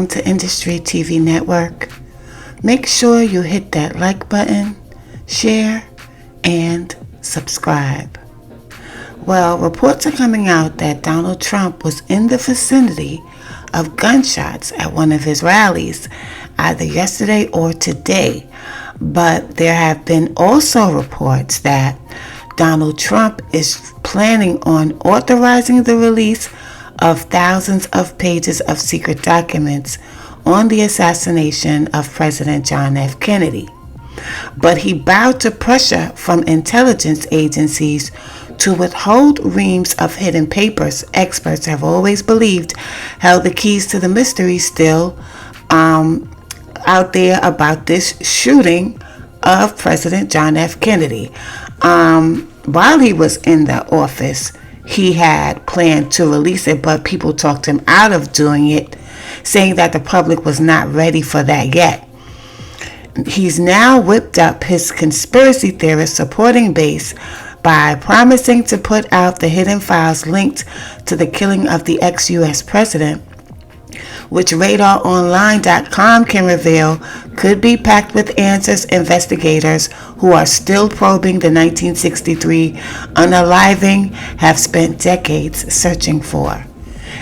Welcome to Industry TV Network. Make sure you hit that like button, share, and subscribe. Well, reports are coming out that Donald Trump was in the vicinity of gunshots at one of his rallies, either yesterday or today. But there have been also reports that Donald Trump is planning on authorizing the release of thousands of pages of secret documents on the assassination of President John F. Kennedy. But he bowed to pressure from intelligence agencies to withhold reams of hidden papers experts have always believed held the keys to the mystery still out there about this shooting of President John F. Kennedy. While he was in the office, he had planned to release it, but people talked him out of doing it, saying that the public was not ready for that yet. He's now whipped up his conspiracy theorist supporting base by promising to put out the hidden files linked to the killing of the ex-U.S. president, which RadarOnline.com can reveal could be packed with answers investigators who are still probing the 1963 unaliving have spent decades searching for.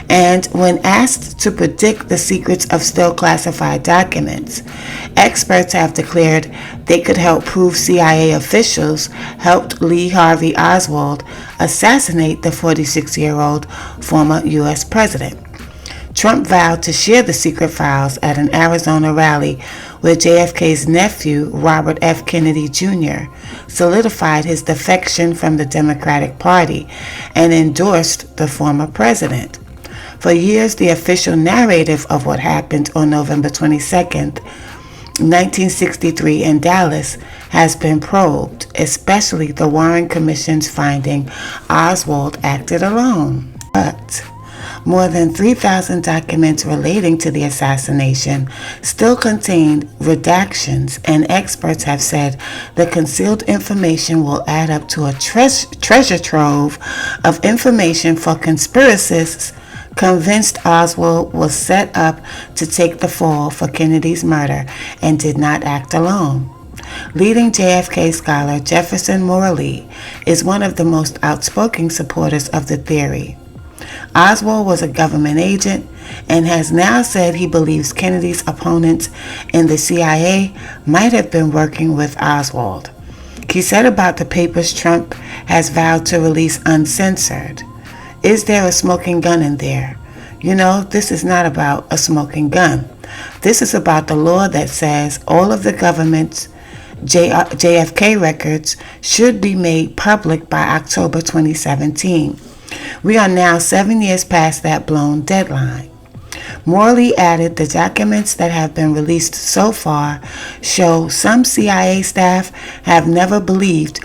And when asked to predict the secrets of still classified documents, experts have declared they could help prove CIA officials helped Lee Harvey Oswald assassinate the 46-year-old former U.S. president. Trump vowed to share the secret files at an Arizona rally where JFK's nephew, Robert F. Kennedy Jr., solidified his defection from the Democratic Party and endorsed the former president. For years, the official narrative of what happened on November 22nd, 1963 in Dallas has been probed, especially the Warren Commission's finding Oswald acted alone. But more than 3,000 documents relating to the assassination still contain redactions, and experts have said the concealed information will add up to a treasure trove of information for conspiracists convinced Oswald was set up to take the fall for Kennedy's murder and did not act alone. Leading JFK scholar Jefferson Morley is one of the most outspoken supporters of the theory. Oswald was a government agent and has now said he believes Kennedy's opponents in the CIA might have been working with Oswald. He said about the papers Trump has vowed to release uncensored, "Is there a smoking gun in there? You know, this is not about a smoking gun. This is about the law that says all of the government's JFK records should be made public by October 2017. We are now 7 years past that blown deadline." Morley added the documents that have been released so far show some CIA staff have never believed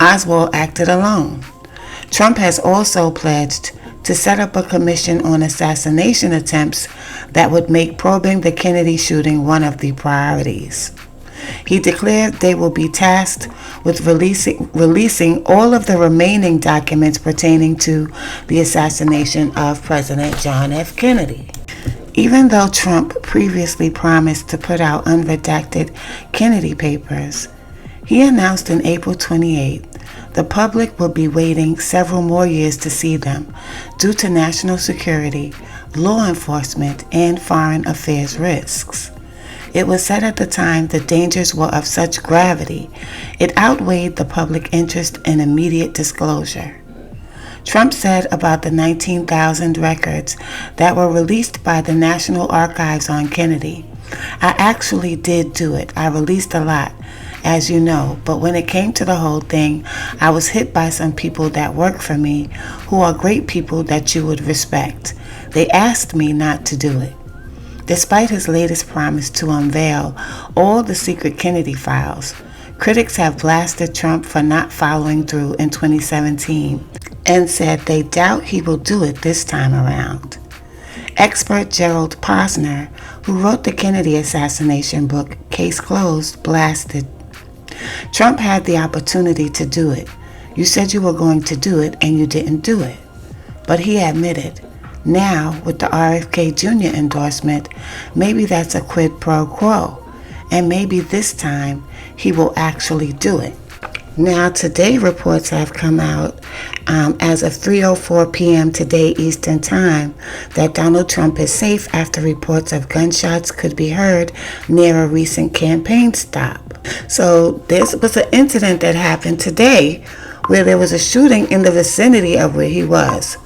Oswald acted alone. Trump has also pledged to set up a commission on assassination attempts that would make probing the Kennedy shooting one of the priorities. He declared they will be tasked with releasing all of the remaining documents pertaining to the assassination of President John F. Kennedy. Even though Trump previously promised to put out unredacted Kennedy papers, he announced on April 28th the public will be waiting several more years to see them due to national security, law enforcement, and foreign affairs risks. It was said at the time the dangers were of such gravity, it outweighed the public interest in immediate disclosure. Trump said about the 19,000 records that were released by the National Archives on Kennedy, "I actually did do it. I released a lot, as you know, but when it came to the whole thing, I was hit by some people that work for me who are great people that you would respect. They asked me not to do it." Despite his latest promise to unveil all the secret Kennedy files, critics have blasted Trump for not following through in 2017 and said they doubt he will do it this time around. Expert Gerald Posner, who wrote the Kennedy assassination book Case Closed, blasted, "Trump had the opportunity to do it. You said you were going to do it and you didn't do it." But he admitted, Now, with the RFK Jr. endorsement, maybe that's a quid pro quo, and maybe this time he will actually do it. Now, today reports have come out as of 3:04 p.m. today Eastern Time that Donald Trump is safe after reports of gunshots could be heard near a recent campaign stop. So this was an incident that happened today where there was a shooting in the vicinity of where he was.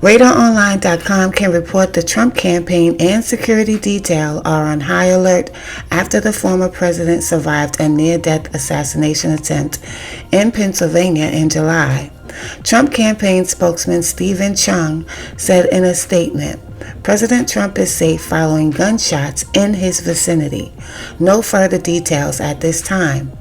RadarOnline.com can report the Trump campaign and security detail are on high alert after the former president survived a near-death assassination attempt in Pennsylvania in July. Trump campaign spokesman Stephen Chung said in a statement, President Trump is safe following gunshots in his vicinity. No further details at this time.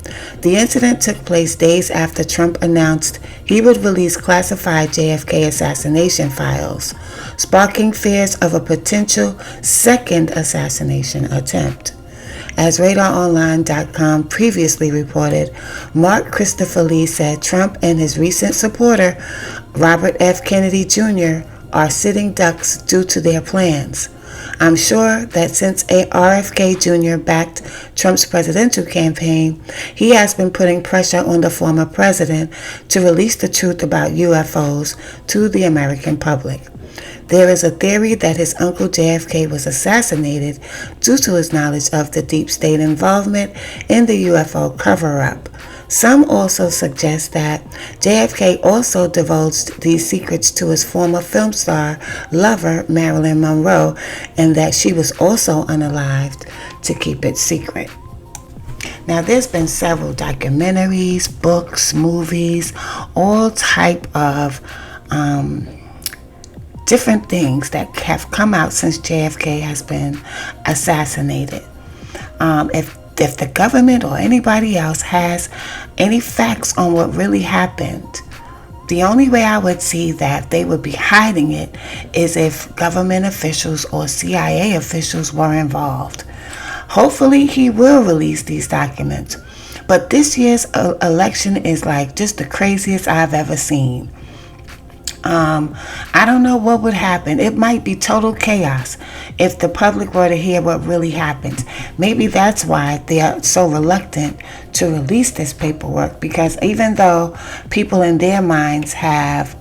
The incident took place days after Trump announced he would release classified JFK assassination files, sparking fears of a potential second assassination attempt. As RadarOnline.com previously reported, Mark Christopher Lee said Trump and his recent supporter, Robert F. Kennedy Jr., are sitting ducks due to their plans. I'm sure that since RFK Jr. backed Trump's presidential campaign, he has been putting pressure on the former president to release the truth about UFOs to the American public. There is a theory that his uncle JFK was assassinated due to his knowledge of the deep state involvement in the UFO cover-up. Some also suggest that JFK also divulged these secrets to his former film star lover, Marilyn Monroe, and that she was also unalived to keep it secret. Now, there's been several documentaries, books, movies, all type of different things that have come out since JFK has been assassinated. If the government or anybody else has any facts on what really happened, the only way I would see that they would be hiding it is if government officials or CIA officials were involved. Hopefully he will release these documents. But this year's election is like just the craziest I've ever seen. I don't know what would happen. It might be total chaos if the public were to hear what really happened. Maybe that's why they are so reluctant to release this paperwork, because even though people in their minds have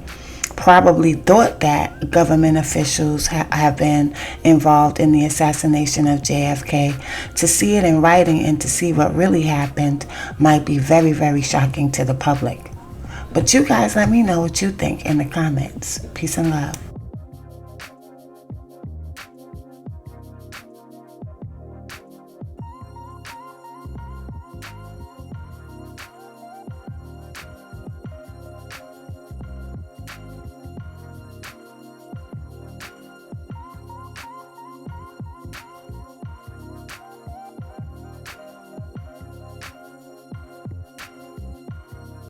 probably thought that government officials have been involved in the assassination of JFK, to see it in writing and to see what really happened might be very, very shocking to the public. But you guys let me know what you think in the comments. Peace and love.